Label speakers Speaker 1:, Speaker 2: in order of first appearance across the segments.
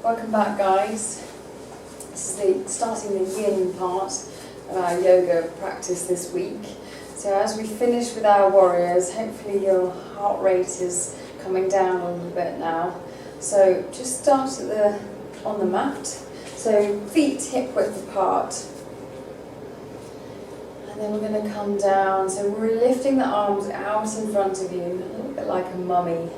Speaker 1: Welcome back, guys. This is starting the Yin part of our yoga practice this week. So as we finish with our warriors, hopefully your heart rate is coming down a little bit now. So just start on the mat. So feet hip width apart. And then we're going to come down. So we're lifting the arms out in front of you, a little bit like a mummy.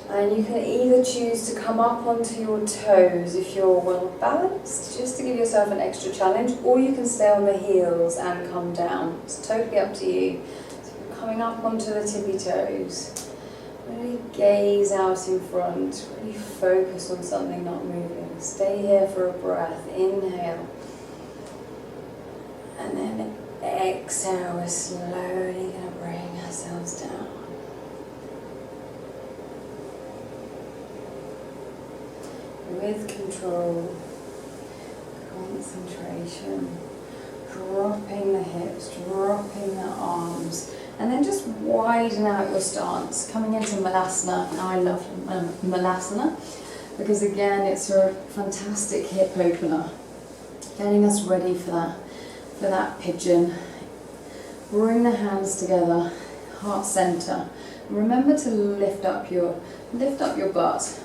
Speaker 1: And you can either choose to come up onto your toes if you're well balanced, just to give yourself an extra challenge, or you can stay on the heels and come down. It's totally up to you. So you're coming up onto the tippy toes. Really gaze out in front, really focus on something not moving. Stay here for a breath. Inhale. And then exhale. We're slowly going to bring ourselves down. With control, concentration, dropping the hips, dropping the arms, and then just widen out your stance, coming into Malasana. Now I love Malasana because again it's a fantastic hip opener, getting us ready for that pigeon. Bring the hands together, heart center. Remember to lift up your butt.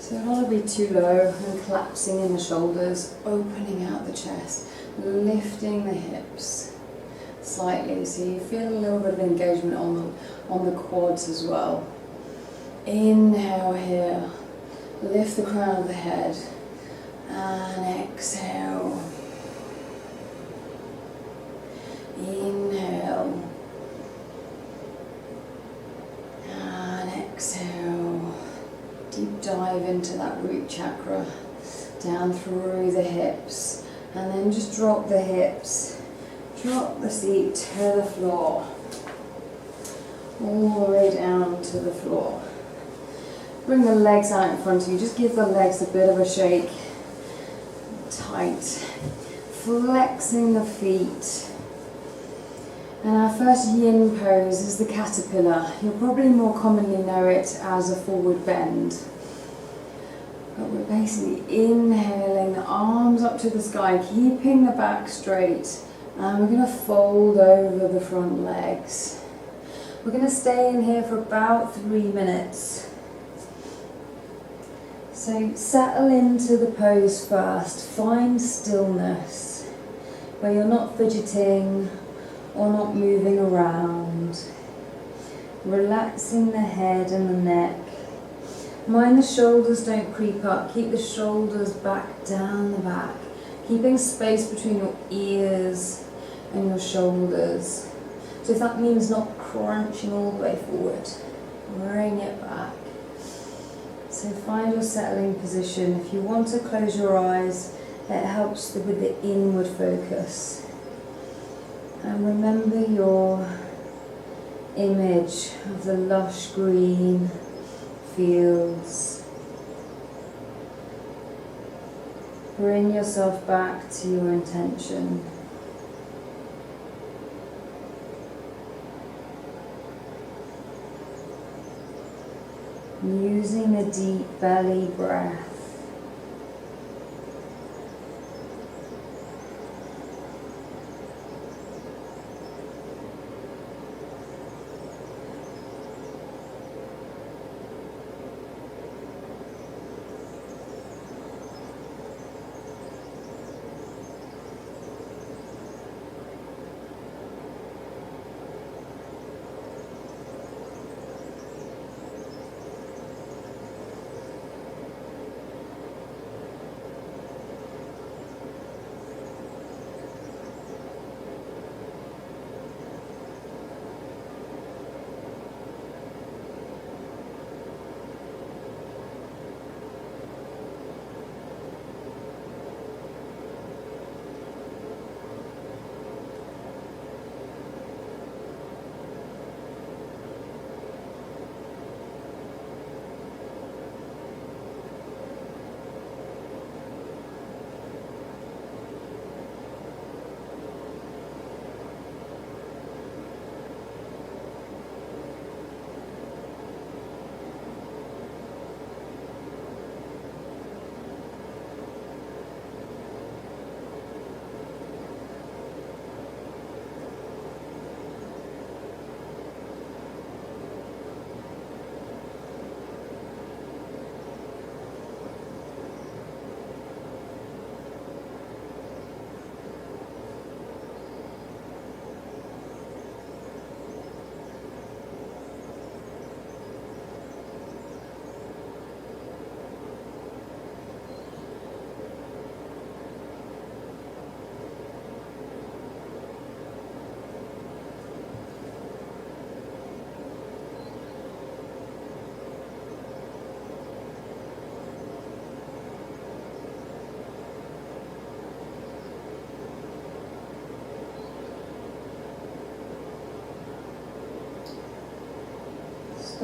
Speaker 1: So not to be too low and collapsing in the shoulders, opening out the chest, lifting the hips slightly so you feel a little bit of engagement on the quads as well. Inhale here, lift the crown of the head, and exhale. Inhale, and exhale. Deep dive into that root chakra, down through the hips, and then just drop the hips, drop the seat to the floor, all the way down to the floor. Bring the legs out in front of you, just give the legs a bit of a shake, tight, flexing the feet. And our first yin pose is the caterpillar. You'll probably more commonly know it as a forward bend. But we're basically inhaling, the arms up to the sky, keeping the back straight. And we're going to fold over the front legs. We're going to stay in here for about 3 minutes. So settle into the pose first. Find stillness, where you're not fidgeting, or not moving around. Relaxing the head and the neck. Mind the shoulders don't creep up. Keep the shoulders back down the back. Keeping space between your ears and your shoulders. So if that means not crunching all the way forward, bring it back. So find your settling position. If you want to close your eyes, it helps with the inward focus. And remember your image of the lush green fields. Bring yourself back to your intention. Using a deep belly breath.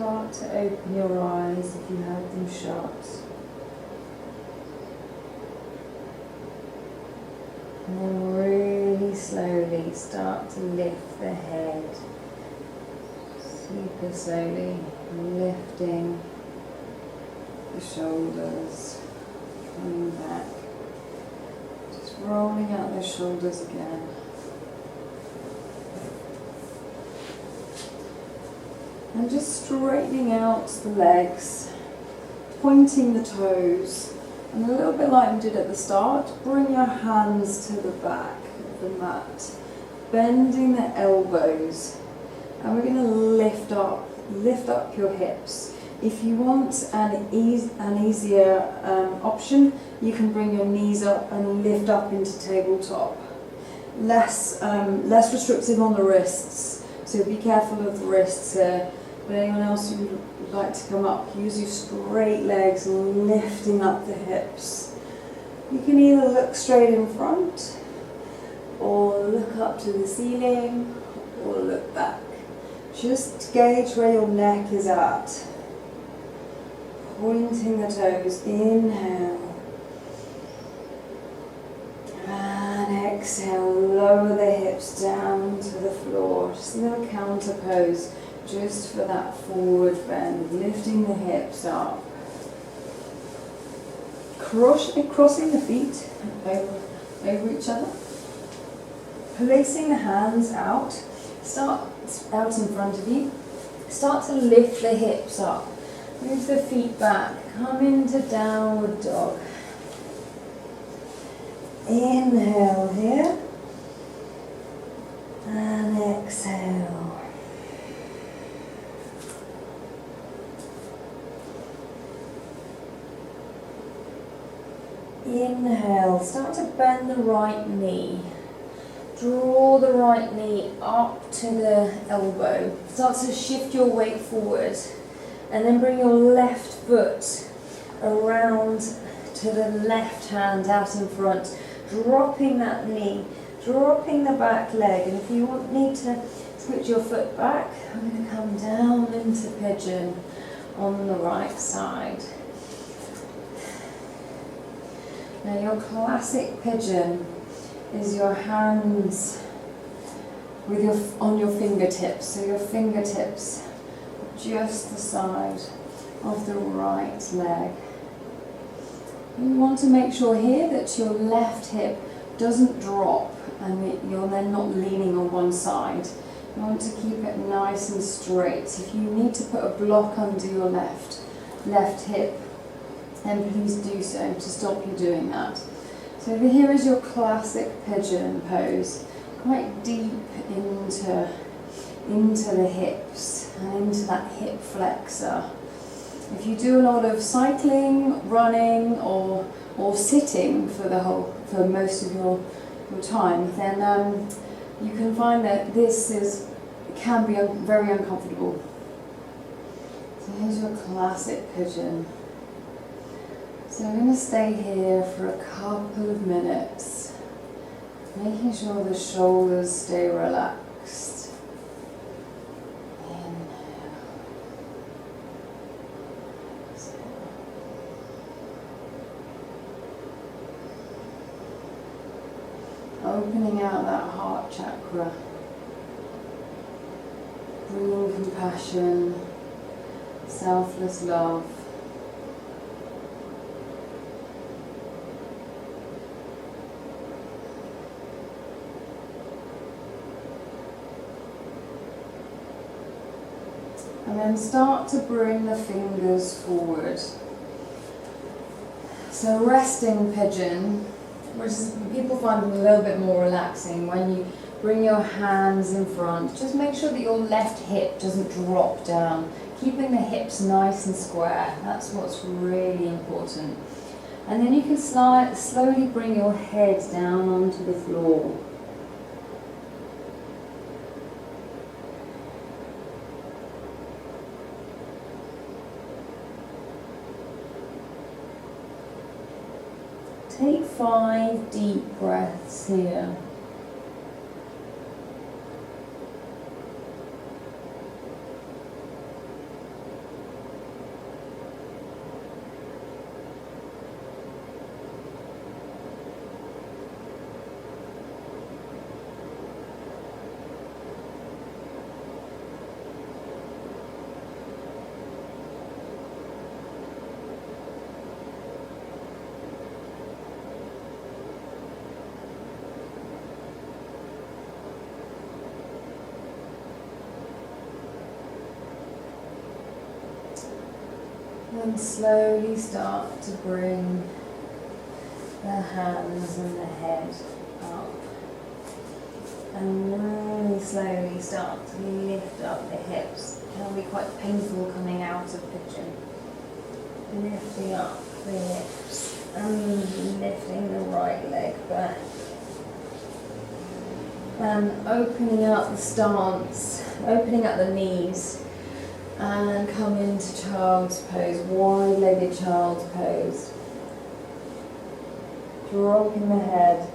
Speaker 1: start to open your eyes if you had them shut. And then really slowly start to lift the head. Super slowly lifting the shoulders, coming back. Just rolling out the shoulders again. And just straightening out the legs, pointing the toes. And a little bit like we did at the start, bring your hands to the back of the mat, bending the elbows, and we're going to lift up your hips. If you want an easier option, you can bring your knees up and lift up into tabletop. Less restrictive on the wrists, so be careful of the wrists here. But anyone else who would like to come up, use your straight legs and lifting up the hips. You can either look straight in front, or look up to the ceiling, or look back. Just gauge where your neck is at. Pointing the toes, inhale. And exhale, lower the hips down to the floor. Just a little counter pose. Just for that forward bend, lifting the hips up. Crossing the feet over each other. Placing the hands out. Start out in front of you. Start to lift the hips up. Move the feet back. Come into downward dog. Inhale here. And exhale. Inhale, start to bend the right knee. Draw the right knee up to the elbow. Start to shift your weight forward. And then bring your left foot around to the left hand out in front. Dropping that knee, dropping the back leg. And if you need to switch your foot back, I'm going to come down into pigeon on the right side. Now your classic pigeon is your hands on your fingertips. So your fingertips just the side of the right leg. You want to make sure here that your left hip doesn't drop and you're then not leaning on one side. You want to keep it nice and straight. If you need to put a block under your left hip, then please do so to stop you doing that. So here is your classic pigeon pose, quite deep into the hips and into that hip flexor. If you do a lot of cycling, running, or sitting for most of your time, then you can find that can be very uncomfortable. So here's your classic pigeon. So I'm going to stay here for a couple of minutes, making sure the shoulders stay relaxed. Inhale. Exhale. Opening out that heart chakra, bringing compassion, selfless love. And then start to bring the fingers forward. So resting pigeon, which is, people find them a little bit more relaxing when you bring your hands in front. Just make sure that your left hip doesn't drop down. Keeping the hips nice and square, that's what's really important. And then you can slowly bring your head down onto the floor. Take 5 deep breaths here. And slowly start to bring the hands and the head up. And really slowly start to lift up the hips. It can be quite painful coming out of pigeon. Lifting up the hips and lifting the right leg back. And opening up the stance, opening up the knees. And come into child's pose, wide-legged child's pose. Dropping the head.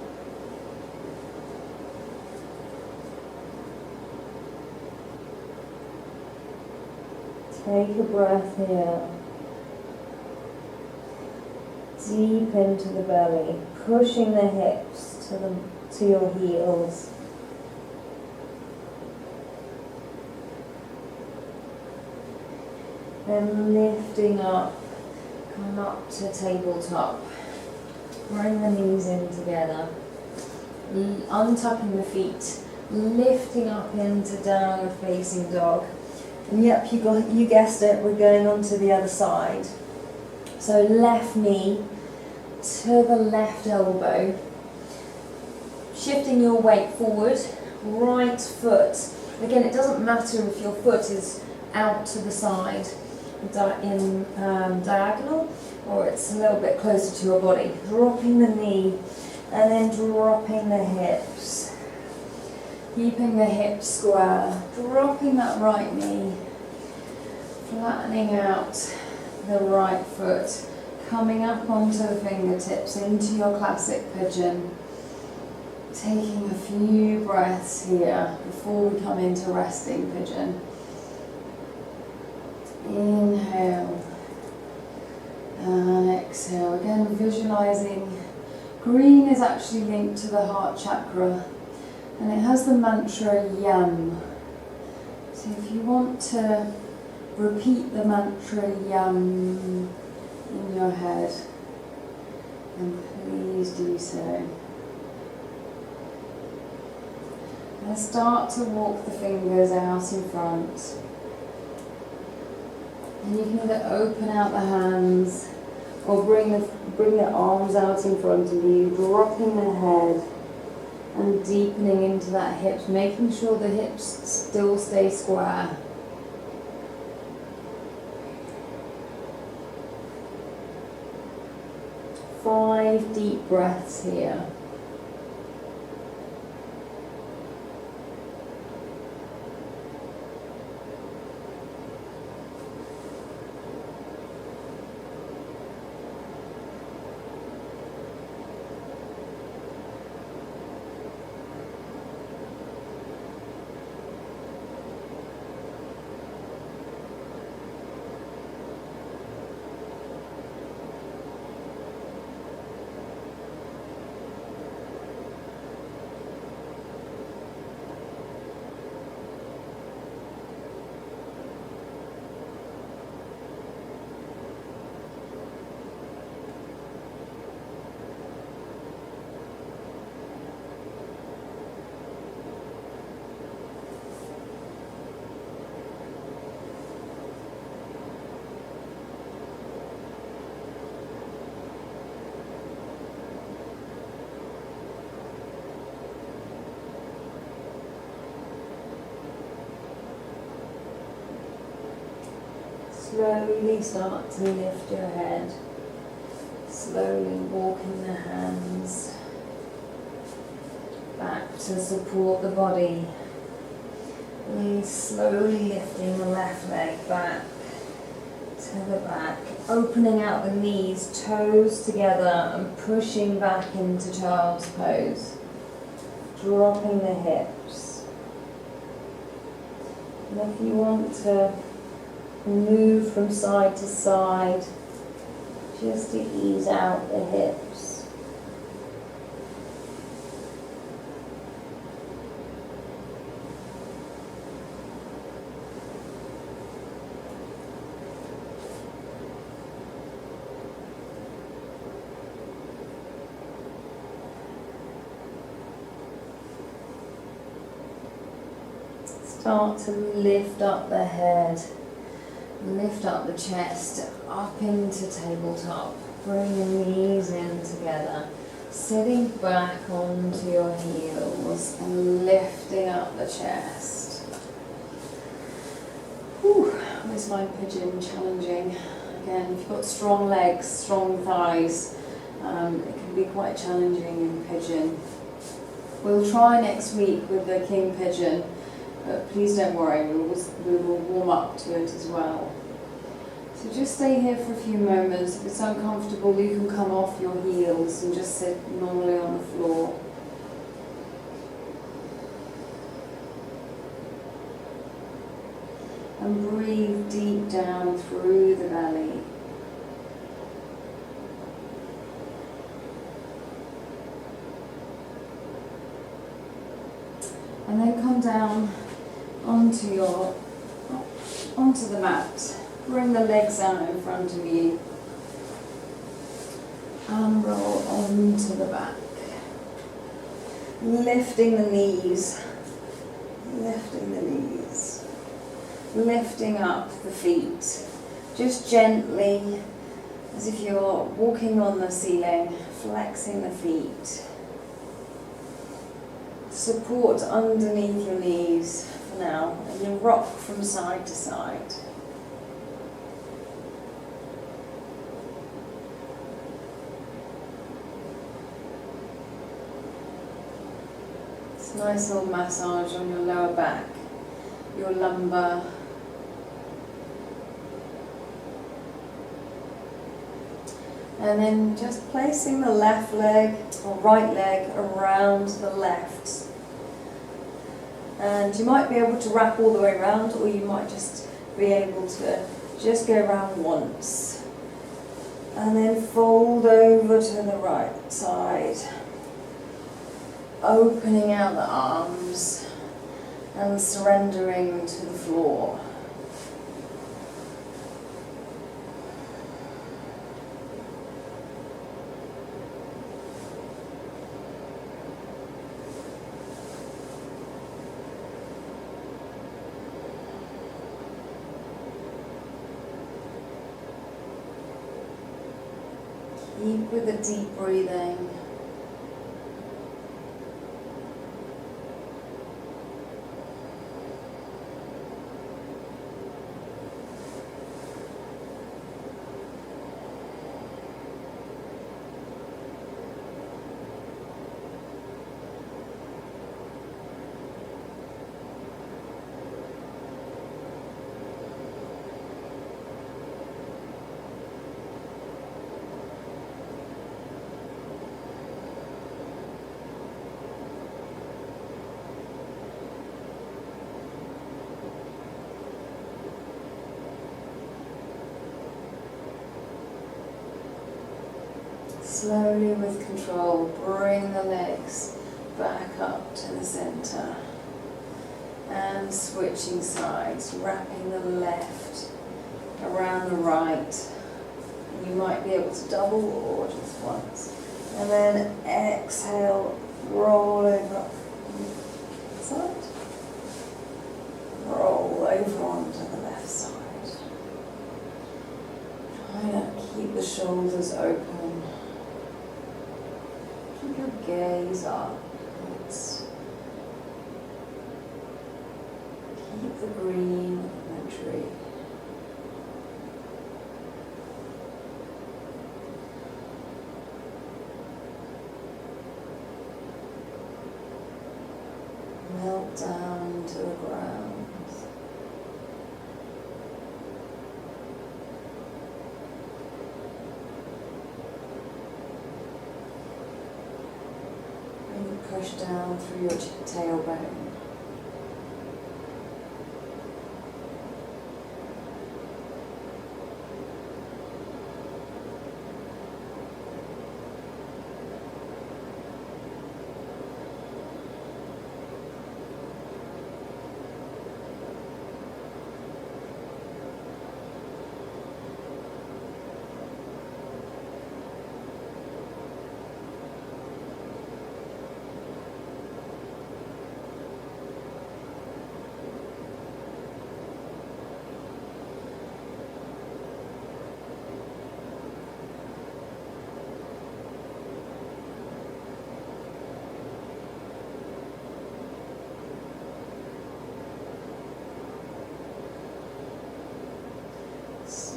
Speaker 1: Take a breath here. Deep into the belly, pushing the hips to your heels. Then lifting up, come up to tabletop. Bring the knees in together. Untucking the feet, lifting up into downward facing dog. And yep, you guessed it, we're going on to the other side. So left knee to the left elbow. Shifting your weight forward, right foot. Again, it doesn't matter if your foot is out to the side in diagonal, or it's a little bit closer to your body. Dropping the knee and then dropping the hips. Keeping the hips square. Dropping that right knee. Flattening out the right foot. Coming up onto the fingertips into your classic pigeon. Taking a few breaths here before we come into resting pigeon. Inhale and exhale. Again, visualizing green is actually linked to the heart chakra and it has the mantra Yam. So if you want to repeat the mantra Yam in your head, then please do so. And start to walk the fingers out in front. And you can either open out the hands or bring the arms out in front of you, dropping the head and deepening into that hips, making sure the hips still stay square. Five deep breaths here. Slowly start to lift your head, slowly walking the hands back to support the body, and slowly lifting the left leg back to the back, opening out the knees, toes together and pushing back into child's pose, dropping the hips. And if you want to move from side to side, just to ease out the hips. Start to lift up the head. Lift up the chest, up into tabletop. Bring your knees in together. Sitting back onto your heels and lifting up the chest. Whew, waistline pigeon, challenging. Again, if you've got strong legs, strong thighs, it can be quite challenging in pigeon. We'll try next week with the king pigeon, but please don't worry, we will warm up to it as well. So just stay here for a few moments. If it's uncomfortable, you can come off your heels and just sit normally on the floor. And breathe deep down through the belly. And then come down onto the mat. Bring the legs out in front of you. And roll onto the back. Lifting the knees. Lifting the knees. Lifting up the feet. Just gently, as if you're walking on the ceiling, flexing the feet. Support underneath your knees for now, and you rock from side to side. It's a nice little massage on your lower back, your lumbar. And then just placing the left leg or right leg around the left. And you might be able to wrap all the way around, or you might just be able to just go around once. And then fold over to the right side. Opening out the arms and surrendering to the floor. Keep with the deep breathing. Slowly with control, bring the legs back up to the center and switching sides, wrapping the left around the right. You might be able to double or just once. And then exhale, roll over side, roll over onto the left side. Try to keep the shoulders open. Keep your gaze upwards. Keep the green in the tree. Melt down to the ground. Push down through your tailbone.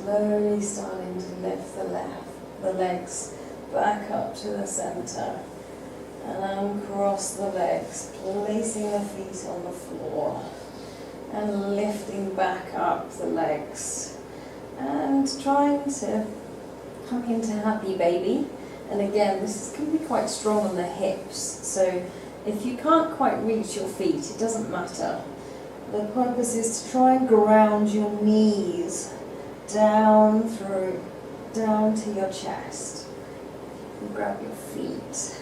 Speaker 1: Slowly starting to lift the legs back up to the center and uncross the legs, placing the feet on the floor and lifting back up the legs and trying to come into happy baby. And again, this can be quite strong on the hips, so if you can't quite reach your feet, it doesn't matter. The purpose is to try and ground your knees down to your chest. And grab your feet.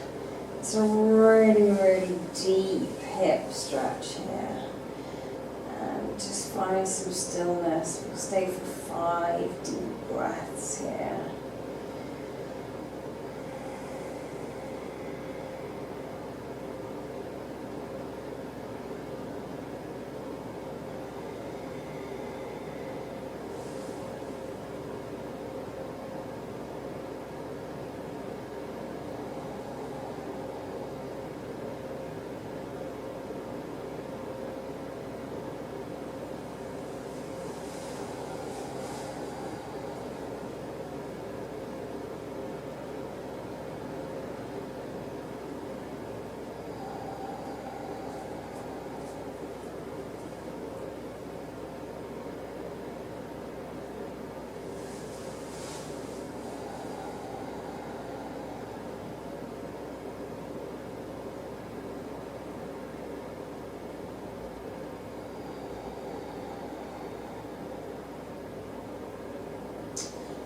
Speaker 1: It's a really, really deep hip stretch here. And just find some stillness. We'll stay for 5 deep breaths here.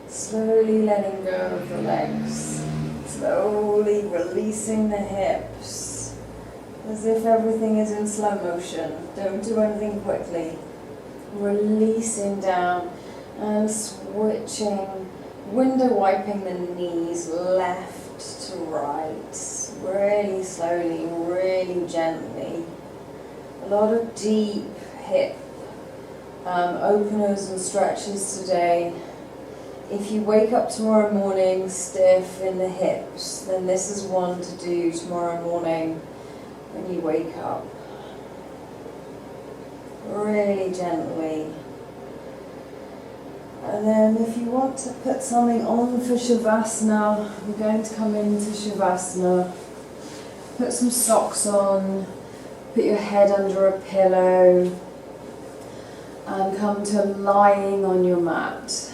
Speaker 1: Slowly letting go of the legs, slowly releasing the hips, as if everything is in slow motion. Don't do anything quickly. Releasing down and switching, window wiping the knees left to right, really slowly, really gently. A lot of deep hip openers and stretches today. If you wake up tomorrow morning stiff in the hips, then this is one to do tomorrow morning when you wake up. Really gently. And then if you want to put something on for Shavasana, we're going to come into Shavasana. Put some socks on, put your head under a pillow, and come to lying on your mat.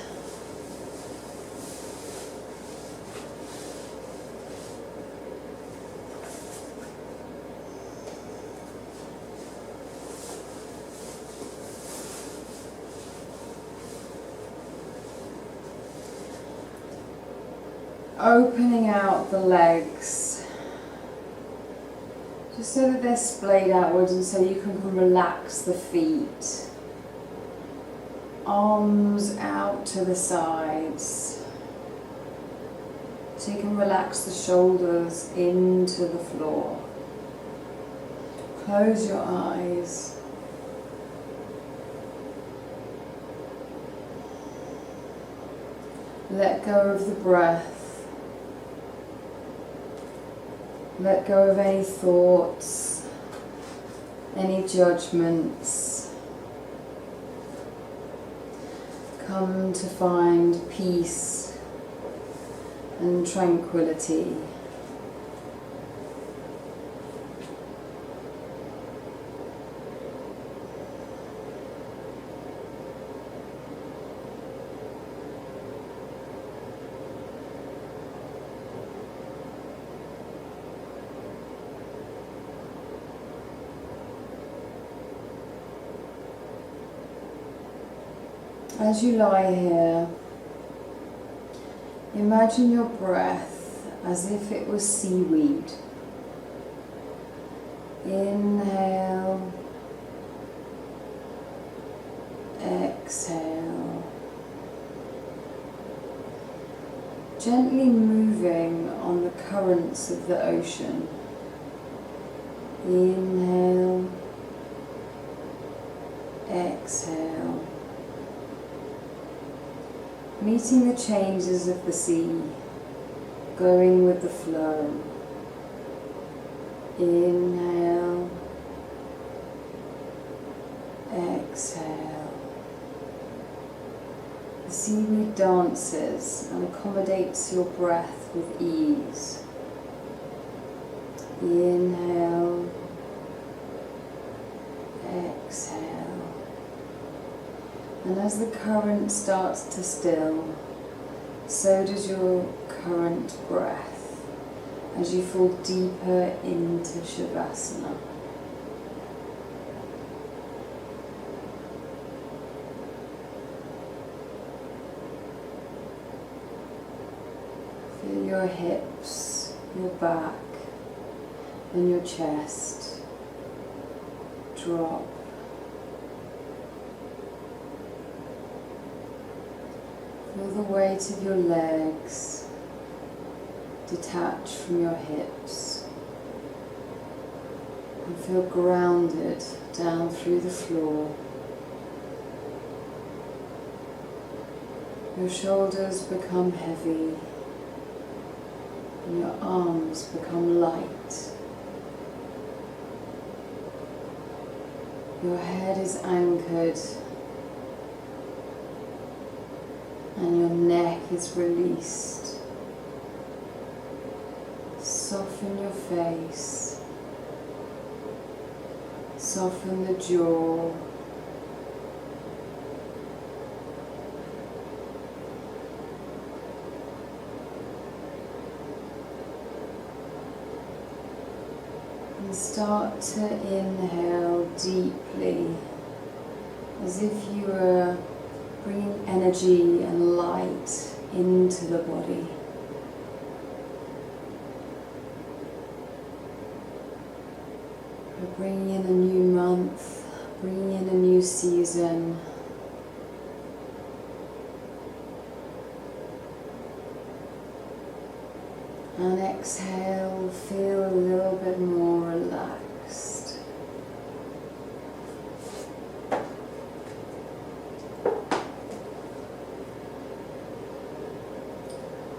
Speaker 1: Opening out the legs, just so that they're splayed outwards and so you can relax the feet. Arms out to the sides, so you can relax the shoulders into the floor. Close your eyes. Let go of the breath. Let go of any thoughts, any judgments. Come to find peace and tranquility. As you lie here, imagine your breath as if it was seaweed. Inhale, exhale. Gently moving on the currents of the ocean. Inhale, exhale. Meeting the changes of the sea, going with the flow. Inhale, exhale. The seaweed dances and accommodates your breath with ease. Inhale, exhale. And as the current starts to still, so does your current breath as you fall deeper into Shavasana. Feel your hips, your back, and your chest drop. Feel the weight of your legs detach from your hips and feel grounded down through the floor. Your shoulders become heavy and your arms become light. Your head is anchored and your neck is released. Soften your face, soften the jaw, and start to inhale deeply as if you were bringing energy and light into the body. We're bringing in a new month, bringing in a new season. And exhale, feel a little bit more relaxed.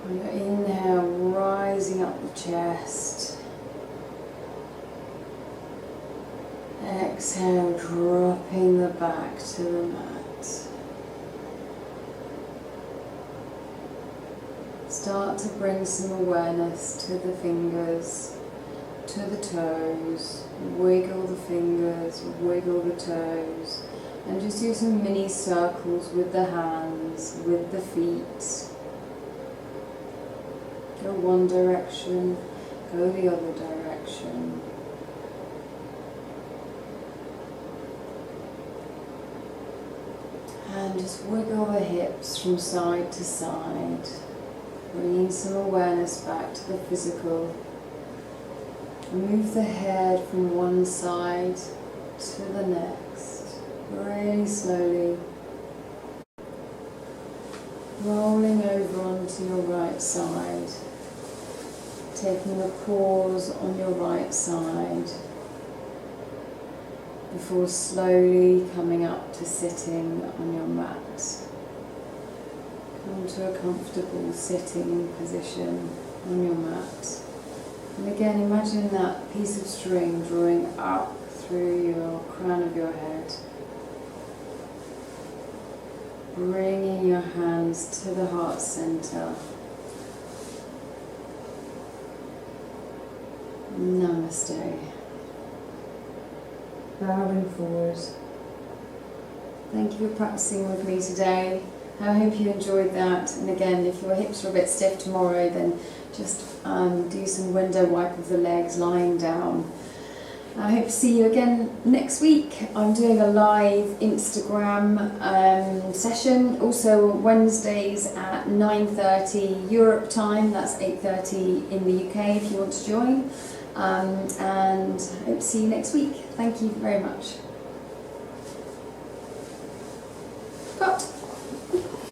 Speaker 1: On your inhale, rising up the chest. Exhale, dropping the back to the mat. Start to bring some awareness to the fingers, to the toes. Wiggle the fingers, wiggle the toes. And just do some mini circles with the hands, with the feet. Go one direction, go the other direction. And just wiggle the hips from side to side, bringing some awareness back to the physical. Move the head from one side to the next, really slowly. Rolling over onto your right side, taking a pause on your right side, before slowly coming up to sitting on your mat. Come to a comfortable sitting position on your mat. And again, imagine that piece of string drawing up through your crown of your head. Bringing your hands to the heart center. Namaste. Bowing forward. Thank you for practicing with me today. I hope you enjoyed that. And again, if your hips are a bit stiff tomorrow, then just do some window wipe of the legs lying down. I hope to see you again next week. I'm doing a live Instagram session, also Wednesdays at 9:30 Europe time. That's 8:30 in the UK if you want to join. And hope to see you next week. Thank you very much. Cut.